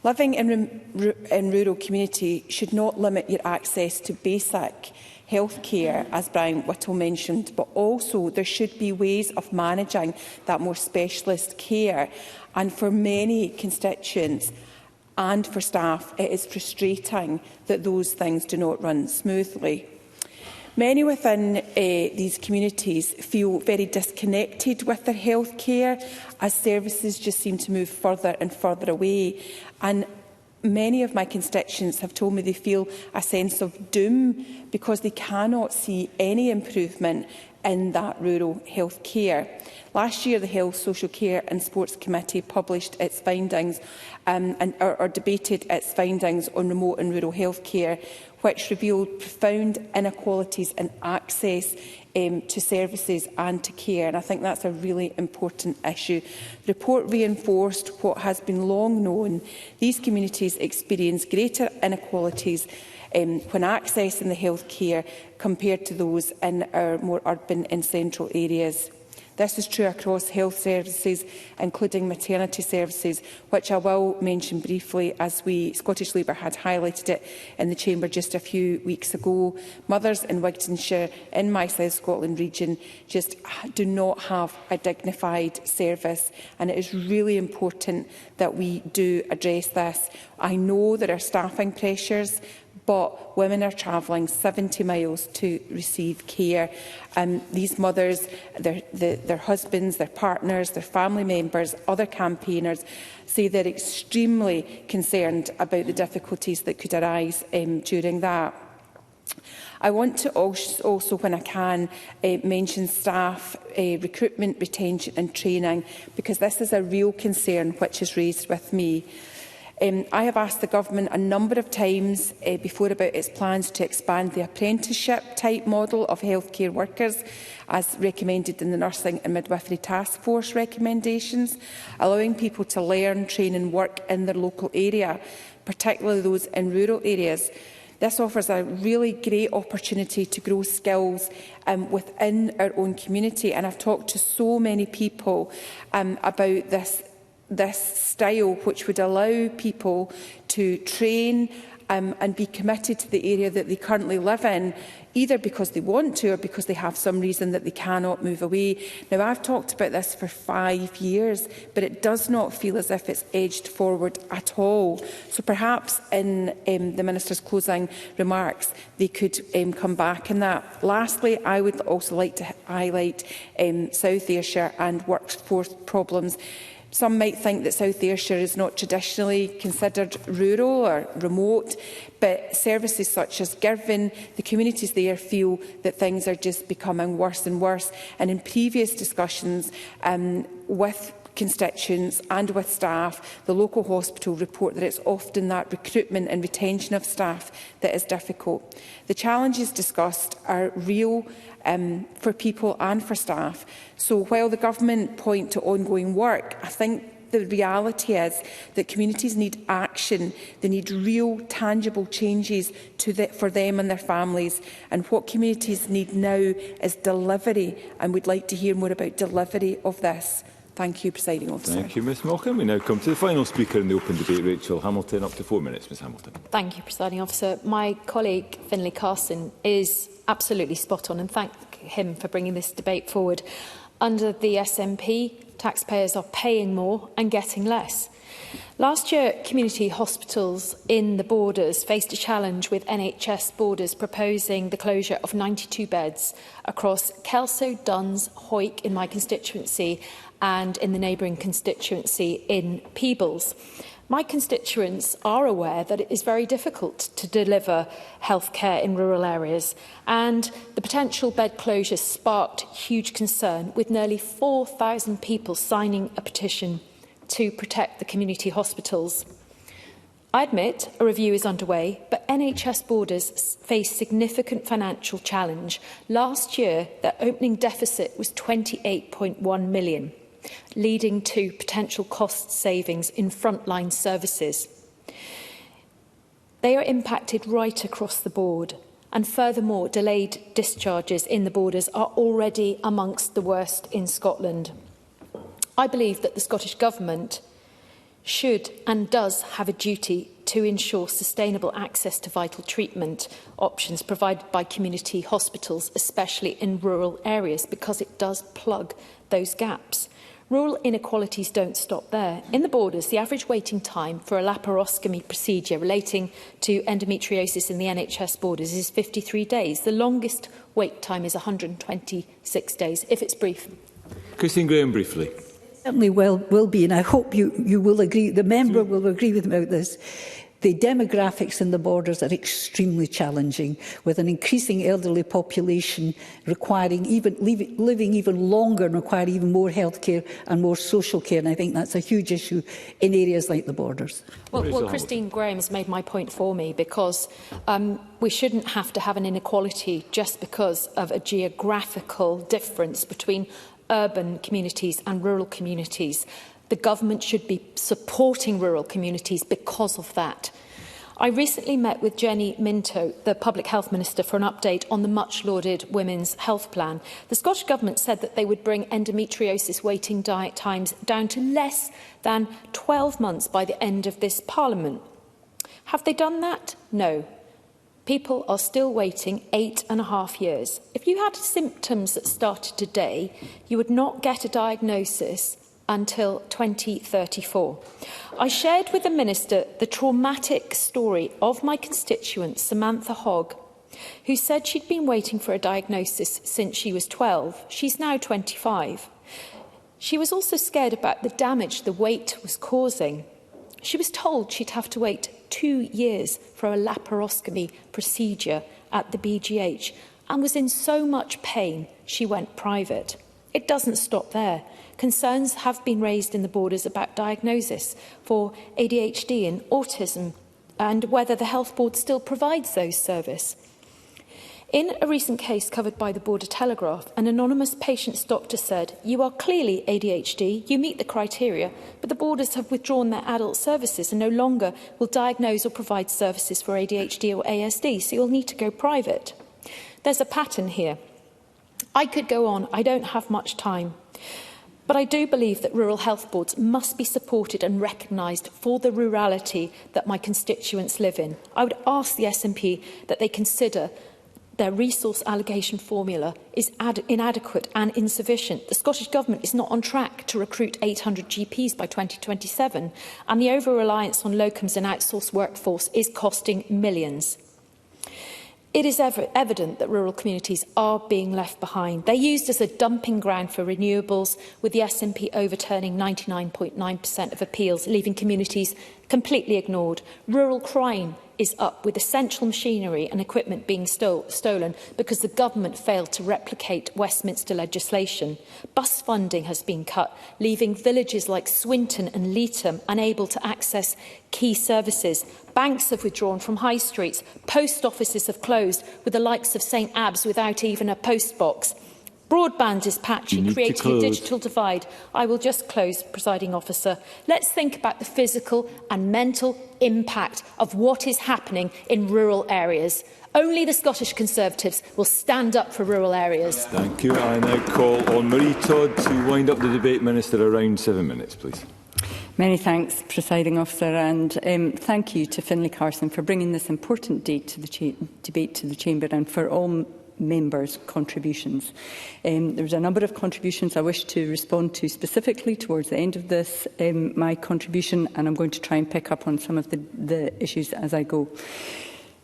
Living in rural community should not limit your access to basic healthcare, as Brian Whittle mentioned, but also there should be ways of managing that more specialist care. And for many constituents and for staff, it is frustrating that those things do not run smoothly. Many within these communities feel very disconnected with their healthcare, as services just seem to move further and further away. And many of my constituents have told me they feel a sense of doom because they cannot see any improvement in that rural health care. Last year, the Health, Social Care and Sports Committee published its findings or debated its findings on remote and rural health care, which revealed profound inequalities in access to services and to care. And I think that's a really important issue. The report reinforced what has been long known. These communities experience greater inequalities when accessing the health care compared to those in our more urban and central areas. This is true across health services, including maternity services, which I will mention briefly, as Scottish Labour had highlighted it in the Chamber just a few weeks ago. Mothers in Wigtonshire, in my South Scotland region, just do not have a dignified service, and it is really important that we do address this. I know there are staffing pressures, but women are travelling 70 miles to receive care. These mothers, their husbands, their partners, their family members, other campaigners say they're extremely concerned about the difficulties that could arise during that. I want to also, when I can, mention staff recruitment, retention and training, because this is a real concern which is raised with me. I have asked the Government a number of times before about its plans to expand the apprenticeship type model of healthcare workers, as recommended in the Nursing and Midwifery Task Force recommendations, allowing people to learn, train and work in their local area, particularly those in rural areas. This offers a really great opportunity to grow skills within our own community, and I've talked to so many people about this style, which would allow people to train and be committed to the area that they currently live in, either because they want to or because they have some reason that they cannot move away. Now, I've talked about this for 5 years, but it does not feel as if it's edged forward at all. So perhaps in the Minister's closing remarks, they could come back on that. Lastly, I would also like to highlight South Ayrshire and workforce problems. Some might think that South Ayrshire is not traditionally considered rural or remote, but services such as Girvan, the communities there feel that things are just becoming worse and worse. And in previous discussions with constituents and with staff, the local hospital report that it's often that recruitment and retention of staff that is difficult. The challenges discussed are real for people and for staff. So while the government point to ongoing work, I think the reality is that communities need action. They need real, tangible changes for them and their families. And what communities need now is delivery, and we'd like to hear more about delivery of this. Thank you, Presiding Officer. Thank you, Ms Mockham. We now come to the final speaker in the open debate, Rachel Hamilton. Up to 4 minutes, Ms Hamilton. Thank you, Presiding Officer. My colleague, Finlay Carson, is absolutely spot on, and thank him for bringing this debate forward. Under the SNP, taxpayers are paying more and getting less. Last year, community hospitals in the Borders faced a challenge with NHS Borders proposing the closure of 92 beds across Kelso, Duns, Hoyk in my constituency and in the neighbouring constituency in Peebles. My constituents are aware that it is very difficult to deliver healthcare in rural areas, and the potential bed closures sparked huge concern, with nearly 4,000 people signing a petition to protect the community hospitals. I admit a review is underway, but NHS Borders face significant financial challenge. Last year, their opening deficit was £28.1 million. Leading to potential cost savings in frontline services. They are impacted right across the board, and furthermore, delayed discharges in the Borders are already amongst the worst in Scotland. I believe that the Scottish Government should and does have a duty to ensure sustainable access to vital treatment options provided by community hospitals, especially in rural areas, because it does plug those gaps. Rural inequalities don't stop there. In the Borders, the average waiting time for a laparoscopy procedure relating to endometriosis in the NHS Borders is 53 days. The longest wait time is 126 days, if it's brief. Christine Graham, briefly. Certainly will be, and I hope you will agree, the member will agree with me about this. The demographics in the Borders are extremely challenging, with an increasing elderly population requiring living even longer and requiring even more healthcare and more social care. And I think that's a huge issue in areas like the Borders. Well, Christine Graham has made my point for me, because we shouldn't have to have an inequality just because of a geographical difference between urban communities and rural communities. The government should be supporting rural communities because of that. I recently met with Jenny Minto, the Public Health Minister, for an update on the much-lauded Women's Health Plan. The Scottish Government said that they would bring endometriosis waiting times down to less than 12 months by the end of this Parliament. Have they done that? No. People are still waiting 8.5 years. If you had symptoms that started today, you would not get a diagnosis until 2034. I shared with the Minister the traumatic story of my constituent, Samantha Hogg, who said she'd been waiting for a diagnosis since she was 12. She's now 25. She was also scared about the damage the wait was causing. She was told she'd have to wait 2 years for a laparoscopy procedure at the BGH and was in so much pain she went private. It doesn't stop there. Concerns have been raised in the Borders about diagnosis for ADHD and autism, and whether the Health Board still provides those services. In a recent case covered by the Border Telegraph, an anonymous patient's doctor said, "You are clearly ADHD, you meet the criteria, but the Borders have withdrawn their adult services and no longer will diagnose or provide services for ADHD or ASD, so you'll need to go private." There's a pattern here. I could go on. I don't have much time. But I do believe that rural health boards must be supported and recognised for the rurality that my constituents live in. I would ask the SNP that they consider their resource allocation formula is inadequate and insufficient. The Scottish Government is not on track to recruit 800 GPs by 2027, and the over-reliance on locums and outsourced workforce is costing millions. It is evident that rural communities are being left behind. They're used as a dumping ground for renewables, with the SNP overturning 99.9% of appeals, leaving communities completely ignored. Rural crime is up, with essential machinery and equipment being stolen because the government failed to replicate Westminster legislation. Bus funding has been cut, leaving villages like Swinton and Leetham unable to access key services. Banks have withdrawn from high streets. Post offices have closed, with the likes of St Abbs without even a post box. Broadband is patchy, creating a digital divide. I will just close, Presiding Officer. Let's think about the physical and mental impact of what is happening in rural areas. Only the Scottish Conservatives will stand up for rural areas. Thank you. I now call on Marie Todd to wind up the debate. Minister, around 7 minutes, please. Many thanks, Presiding Officer, and thank you to Finlay Carson for bringing this important debate to the Chamber and for all members' contributions. There's a number of contributions I wish to respond to specifically towards the end of this, my contribution, and I'm going to try and pick up on some of the issues as I go.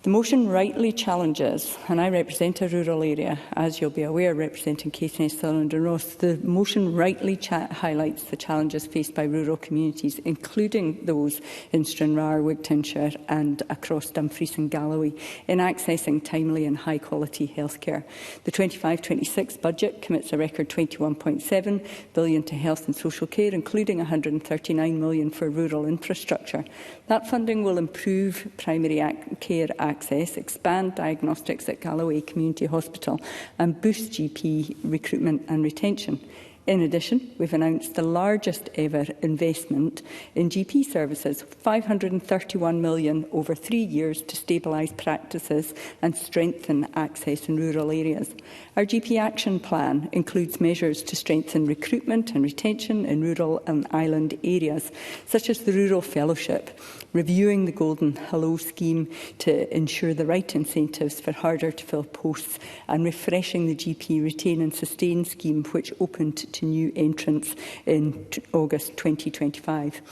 The motion rightly challenges, and I represent a rural area, as you'll be aware, representing Caithness, Sutherland and Ross. The motion rightly highlights the challenges faced by rural communities, including those in Stranraer, Wigtownshire and across Dumfries and Galloway, in accessing timely and high-quality healthcare. The 25-26 budget commits a record £21.7 billion to health and social care, including £139 million for rural infrastructure. That funding will improve primary care access, expand diagnostics at Galloway Community Hospital and boost GP recruitment and retention. In addition, we've announced the largest ever investment in GP services, £531 million over 3 years to stabilise practices and strengthen access in rural areas. Our GP Action Plan includes measures to strengthen recruitment and retention in rural and island areas, such as the Rural Fellowship, reviewing the Golden Hello scheme to ensure the right incentives for harder-to-fill posts, and refreshing the GP Retain and Sustain scheme, which opened to new entrants in August 2025.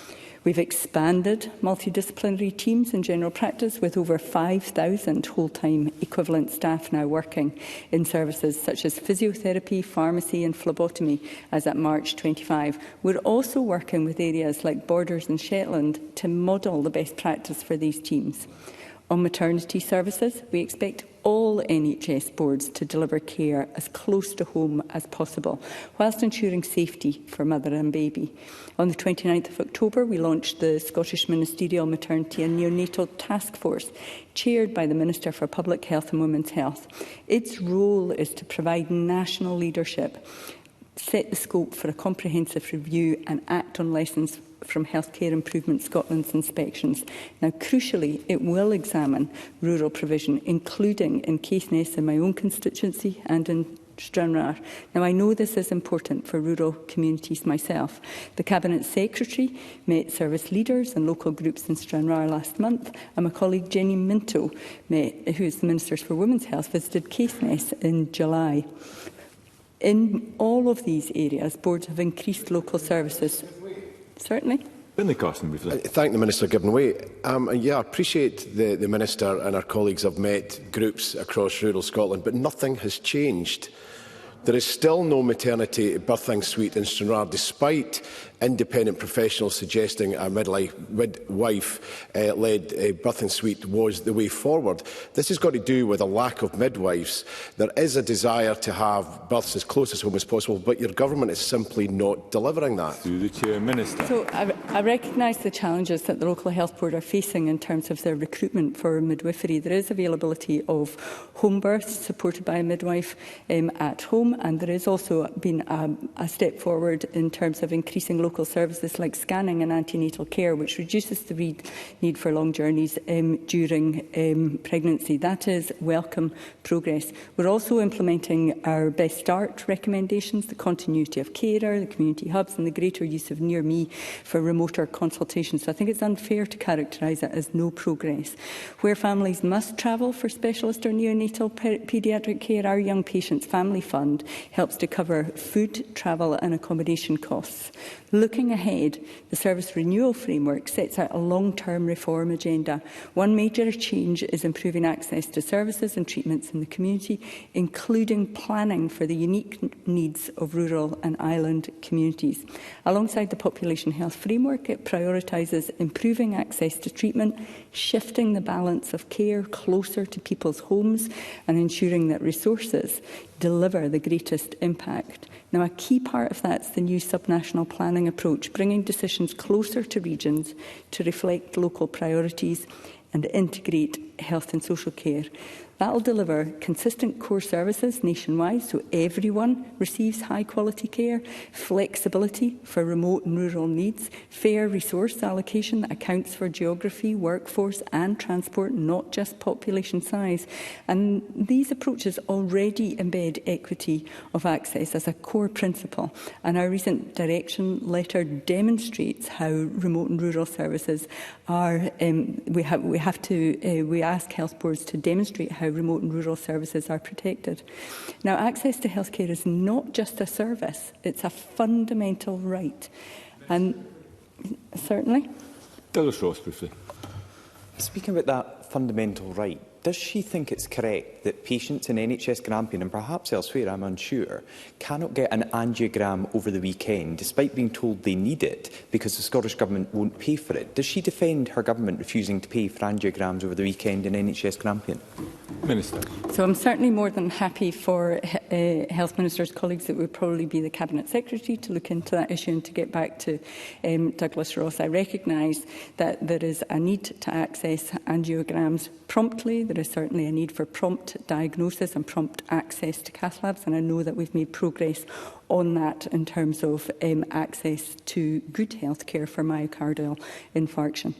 We've expanded multidisciplinary teams in general practice, with over 5,000 whole-time equivalent staff now working in services such as physiotherapy, pharmacy and phlebotomy as at March 25. We're also working with areas like Borders and Shetland to model the best practice for these teams. On maternity services, we expect all NHS boards to deliver care as close to home as possible, whilst ensuring safety for mother and baby. On the 29th of October, we launched the Scottish Ministerial Maternity and Neonatal Task Force, chaired by the Minister for Public Health and Women's Health. Its role is to provide national leadership, set the scope for a comprehensive review and act on lessons from Healthcare Improvement Scotland's inspections. Now, crucially, it will examine rural provision, including in Caithness in my own constituency and in Stranraer. Now, I know this is important for rural communities myself. The Cabinet Secretary met service leaders and local groups in Stranraer last month, and my colleague Jenny Minto, who is the Minister for Women's Health, visited Caithness in July. In all of these areas, boards have increased local services. Certainly. Finlay Carson, briefly. Thank the Minister giving way. I appreciate the Minister and our colleagues have met groups across rural Scotland, but nothing has changed. There is still no maternity birthing suite in Stranraer, despite independent professionals suggesting a midwife-led birthing suite was the way forward. This has got to do with a lack of midwives. There is a desire to have births as close as home as possible, but your government is simply not delivering that. Through the Chair, Minister. So I recognise the challenges that the local health board are facing in terms of their recruitment for midwifery. There is availability of home births supported by a midwife at home. home, and there has also been a step forward in terms of increasing local services like scanning and antenatal care, which reduces the need for long journeys during pregnancy. That is welcome progress. We're also implementing our Best Start recommendations, the continuity of carer, the community hubs and the greater use of Near Me for remoter consultations. So I think it's unfair to characterise it as no progress. Where families must travel for specialist or neonatal paediatric care, our Young Patients Family Fund helps to cover food, travel and accommodation costs. Looking ahead, the Service Renewal Framework sets out a long-term reform agenda. One major change is improving access to services and treatments in the community, including planning for the unique needs of rural and island communities. Alongside the Population Health Framework, it prioritises improving access to treatment, shifting the balance of care closer to people's homes and ensuring that resources deliver the greatest impact. Now, a key part of that is the new subnational planning approach, bringing decisions closer to regions to reflect local priorities and integrate health and social care. That will deliver consistent core services nationwide so everyone receives high-quality care, flexibility for remote and rural needs, fair resource allocation that accounts for geography, workforce and transport, not just population size. And these approaches already embed equity of access as a core principle. And our recent direction letter demonstrates how remote and rural services are. We ask health boards to demonstrate how remote and rural services are protected. Now, access to healthcare is not just a service, it's a fundamental right. And certainly. Douglas Ross, briefly. Speaking about that fundamental right, does she think it's correct that patients in NHS Grampian and perhaps elsewhere, I'm unsure, cannot get an angiogram over the weekend despite being told they need it because the Scottish Government won't pay for it? Does she defend her government refusing to pay for angiograms over the weekend in NHS Grampian? Minister. So I'm certainly more than happy for Health Minister's colleagues, that would probably be the Cabinet Secretary, to look into that issue and to get back to Douglas Ross. I recognise that there is a need to access angiograms promptly. There is certainly a need for prompt diagnosis and prompt access to cath labs, and I know that we've made progress on that in terms of access to good health care for myocardial infarction.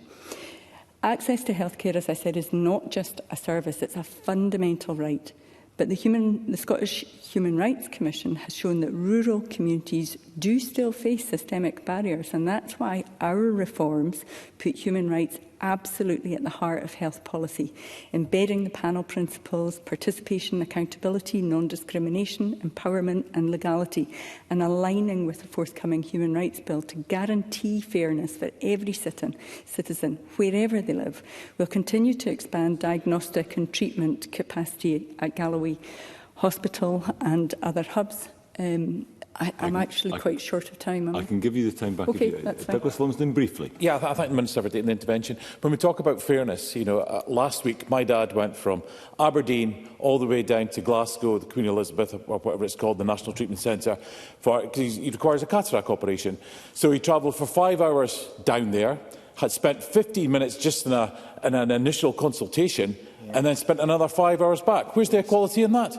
Access to healthcare, as I said, is not just a service, it's a fundamental right. But the Scottish Human Rights Commission has shown that rural communities do still face systemic barriers, and that's why our reforms put human rights absolutely at the heart of health policy, embedding the panel principles, participation, accountability, non-discrimination, empowerment and legality, and aligning with the forthcoming Human Rights Bill to guarantee fairness for every citizen, wherever they live. We'll continue to expand diagnostic and treatment capacity at Galloway Hospital and other hubs. I'm actually quite short of time. I can give you the time back. Okay, if you, that's fine. Douglas Lumsden, briefly. Yeah, I thank the Minister for taking the intervention. When we talk about fairness, last week my dad went from Aberdeen all the way down to Glasgow, the Queen Elizabeth, or whatever it's called, the National Treatment Centre, because he requires a cataract operation. So he travelled for 5 hours down there, had spent 15 minutes just in an initial consultation, and then spent another 5 hours back. Where's the equality in that?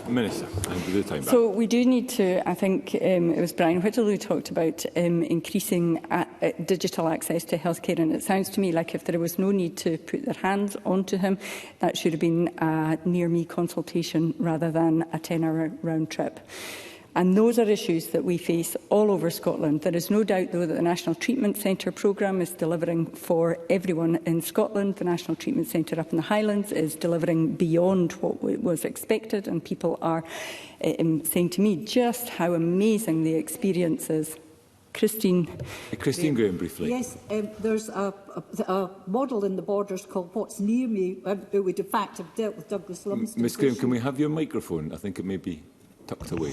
Minister, and give you the time back. So we do need to, I think it was Brian Whittle who talked about increasing digital access to healthcare, and it sounds to me like if there was no need to put their hands onto him, that should have been a near-me consultation rather than a 10-hour round trip. And those are issues that we face all over Scotland. There is no doubt, though, that the National Treatment Centre programme is delivering for everyone in Scotland. The National Treatment Centre up in the Highlands is delivering beyond what was expected, and people are saying to me just how amazing the experience is. Christine Graham, briefly. Yes, there's a model in the Borders called What's Near Me, who would in fact have dealt with Douglas Lumsden. Ms Graham, can we have your microphone? I think it may be tucked away.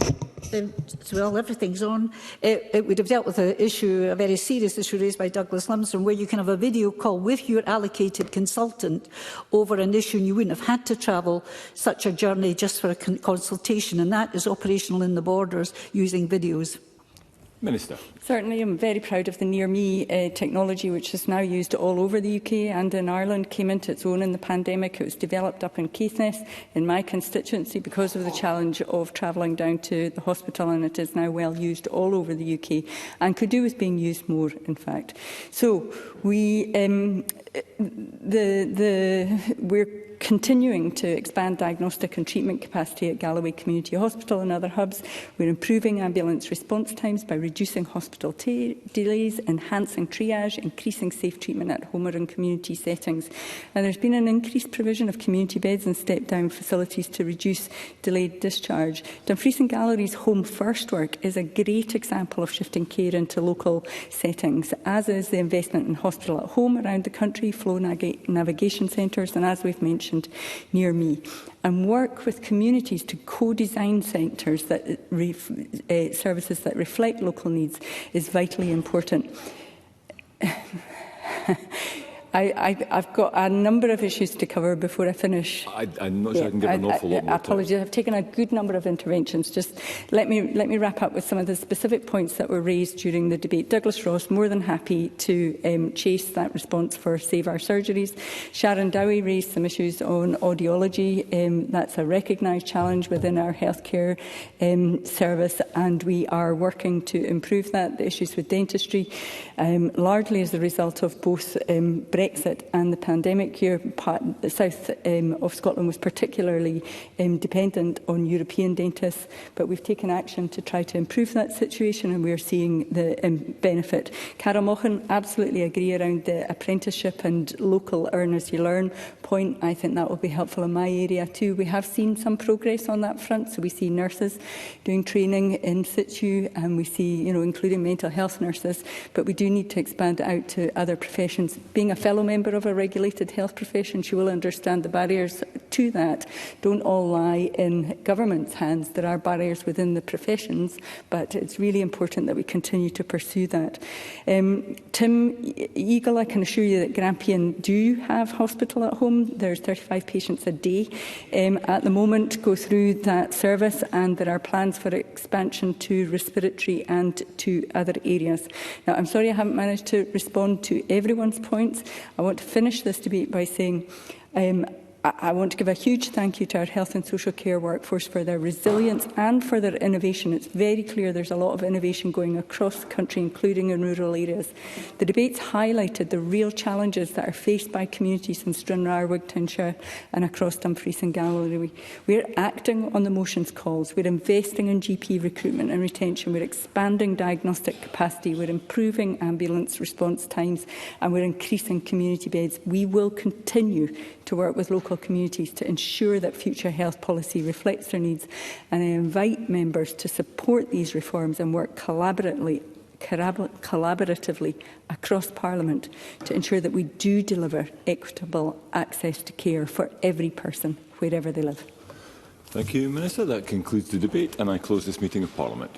Well, everything's on. It would have dealt with a very serious issue raised by Douglas Lumsden, where you can have a video call with your allocated consultant over an issue and you wouldn't have had to travel such a journey just for a consultation, and that is operational in the Borders using videos. Minister. Certainly, I'm very proud of the Near Me technology, which is now used all over the UK and in Ireland. Came into its own in the pandemic. It was developed up in Caithness, in my constituency, because of the challenge of travelling down to the hospital, and it is now well used all over the UK and could do with being used more, in fact. So we're continuing to expand diagnostic and treatment capacity at Galloway Community Hospital and other hubs. We're improving ambulance response times by reducing hospital delays, enhancing triage, increasing safe treatment at home or in community settings. And there's been an increased provision of community beds and step-down facilities to reduce delayed discharge. Dumfries and Gallery's Home First work is a great example of shifting care into local settings, as is the investment in hospital at home around the country, flow navigation centres, and as we've mentioned, Near Me, and work with communities to co-design centres that services that reflect local needs is vitally important. I've got a number of issues to cover before I finish. I'm not sure I can give an awful lot more apologies. I've taken a good number of interventions. Just let me wrap up with some of the specific points that were raised during the debate. Douglas Ross, more than happy to chase that response for Save Our Surgeries. Sharon Dowie raised some issues on audiology. That's a recognised challenge within our healthcare service, and we are working to improve that. The issues with dentistry, largely as a result of both Brexit and the pandemic here. The south of Scotland was particularly dependent on European dentists, but we've taken action to try to improve that situation, and we are seeing the benefit. Carol Mohan, absolutely agree around the apprenticeship and local earn as you learn point. I think that will be helpful in my area too. We have seen some progress on that front, so we see nurses doing training in situ, and we see, including mental health nurses, but we do need to expand it out to other professions. Being a fellow member of a regulated health profession, she will understand the barriers to that don't all lie in government's hands. There are barriers within the professions, but it's really important that we continue to pursue that. Tim Eagle, I can assure you that Grampian do have hospital at home. There's 35 patients a day at the moment go through that service, and there are plans for expansion to respiratory and to other areas. Now, I'm sorry I haven't managed to respond to everyone's points. I want to finish this debate by saying I want to give a huge thank you to our health and social care workforce for their resilience and for their innovation. It's very clear there's a lot of innovation going across the country, including in rural areas. The debates highlighted the real challenges that are faced by communities in Stranraer, Wigtownshire and across Dumfries and Galloway. We're acting on the motion's calls. We're investing in GP recruitment and retention. We're expanding diagnostic capacity. We're improving ambulance response times, and we're increasing community beds. We will continue to work with local communities to ensure that future health policy reflects their needs, and I invite members to support these reforms and work collaboratively across Parliament to ensure that we do deliver equitable access to care for every person, wherever they live. Thank you, Minister. That concludes the debate, and I close this meeting of Parliament.